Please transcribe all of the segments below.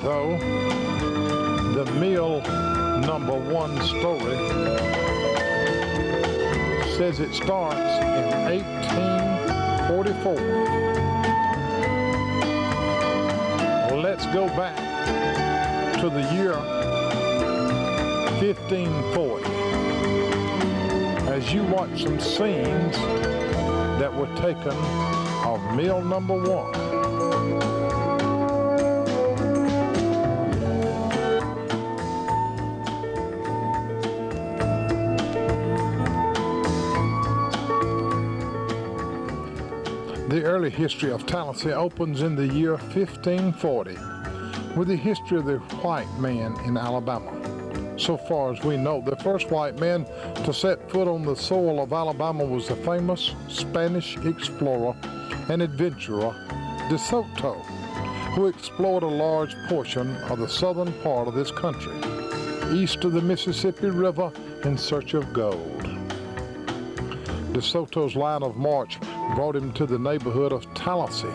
though, the Mill #1 story says it starts in 1844. Let's go back to the year 1540 as you watch some scenes that were taken of Mill #1. The early history of Tallassee opens in the year 1540 with the history of the white man in Alabama. So far as we know, the first white man to set foot on the soil of Alabama was the famous Spanish explorer and adventurer De Soto, who explored a large portion of the southern part of this country, east of the Mississippi River in search of gold. De Soto's line of march brought him to the neighborhood of Tallassee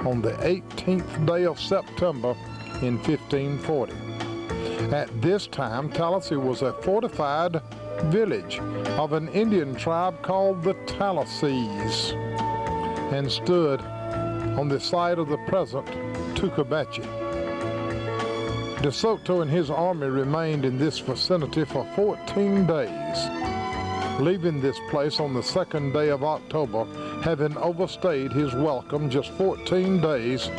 on the 18th day of September in 1540. At this time, Tallassee was a fortified village of an Indian tribe called the Tallassees and stood on the site of the present Tecumseh. De Soto and his army remained in this vicinity for 14 days, leaving this place on the 2nd day of October, having overstayed his welcome just 14 days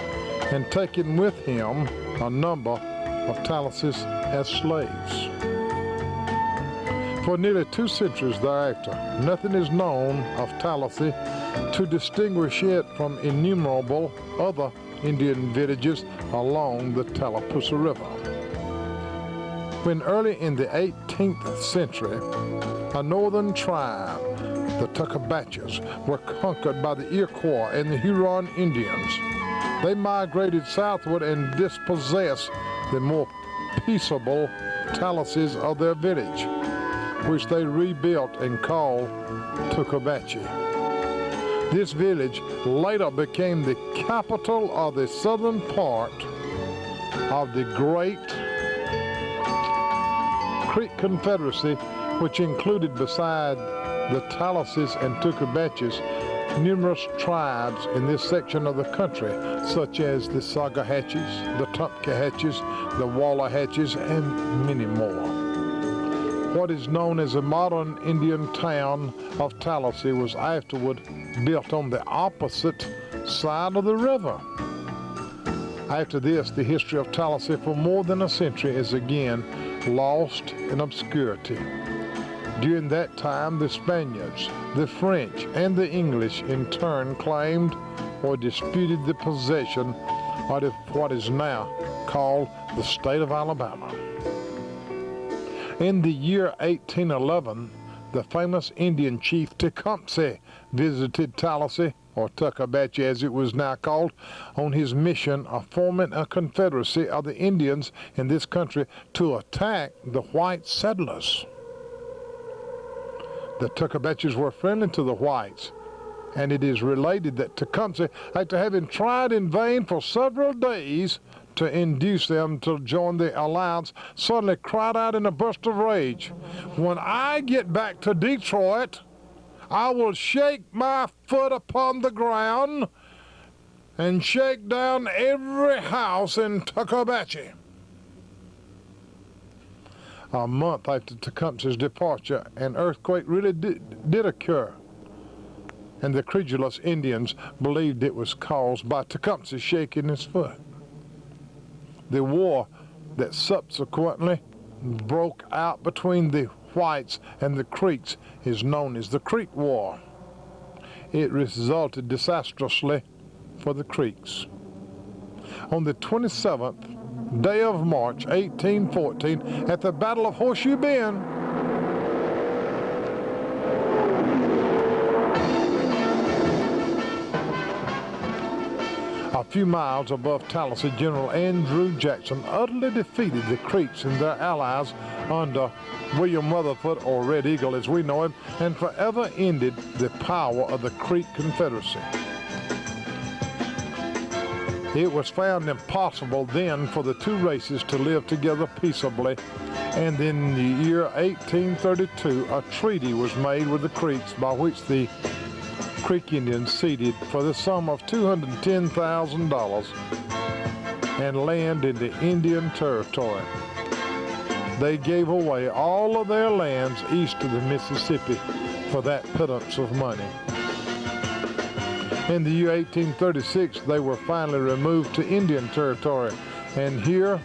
and taken with him a number of Tallassees as slaves. For nearly 2 centuries thereafter, nothing is known of Tallassee to distinguish it from innumerable other Indian villages along the Tallassee River. When early in the 18th century, a northern tribe, the Tecumseh, were conquered by the Iroquois and the Huron Indians, they migrated southward and dispossessed the more peaceable Tallassees of their village, which they rebuilt and called Tecumseh. This village later became the capital of the southern part of the Great Creek Confederacy, which included, beside the Tallassees and Tecumsehs, numerous tribes in this section of the country, such as the Sagahatchees, the Tumpkahatchees, the Wallahatchees, and many more. What is known as the modern Indian town of Tallassee was afterward built on the opposite side of the river. After this, the history of Tallassee for more than a century is again lost in obscurity. During that time, the Spaniards, the French, and the English in turn claimed or disputed the possession of what is now called the state of Alabama. In the year 1811, the famous Indian chief Tecumseh visited Tallassee, or Tecumseh as it was now called, on his mission of forming a confederacy of the Indians in this country to attack the white settlers. The Tecumsehs were friendly to the whites, and it is related that Tecumseh, after having tried in vain for several days to induce them to join the alliance, suddenly cried out in a burst of rage, "When I get back to Detroit, I will shake my foot upon the ground and shake down every house in Tecumseh." A month after Tecumseh's departure, an earthquake really did occur, and the credulous Indians believed it was caused by Tecumseh shaking his foot. The war that subsequently broke out between the whites and the Creeks is known as the Creek War. It resulted disastrously for the Creeks. On the 27th day of March 1814, at the Battle of Horseshoe Bend, a few miles above Tallassee, General Andrew Jackson utterly defeated the Creeks and their allies under William Rutherford, or Red Eagle as we know him, and forever ended the power of the Creek Confederacy. It was found impossible then for the two races to live together peaceably, and in the year 1832 a treaty was made with the Creeks by which the Creek Indians ceded for the sum of $210,000 and land in the Indian Territory. They gave away all of their lands east of the Mississippi for that pittance of money. In the year 1836, they were finally removed to Indian Territory, and here,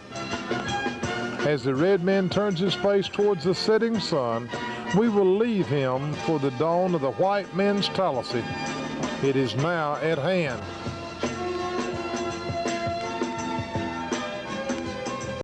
as the red man turns his face towards the setting sun, we will leave him for the dawn of the white man's Tallassee. It is now at hand.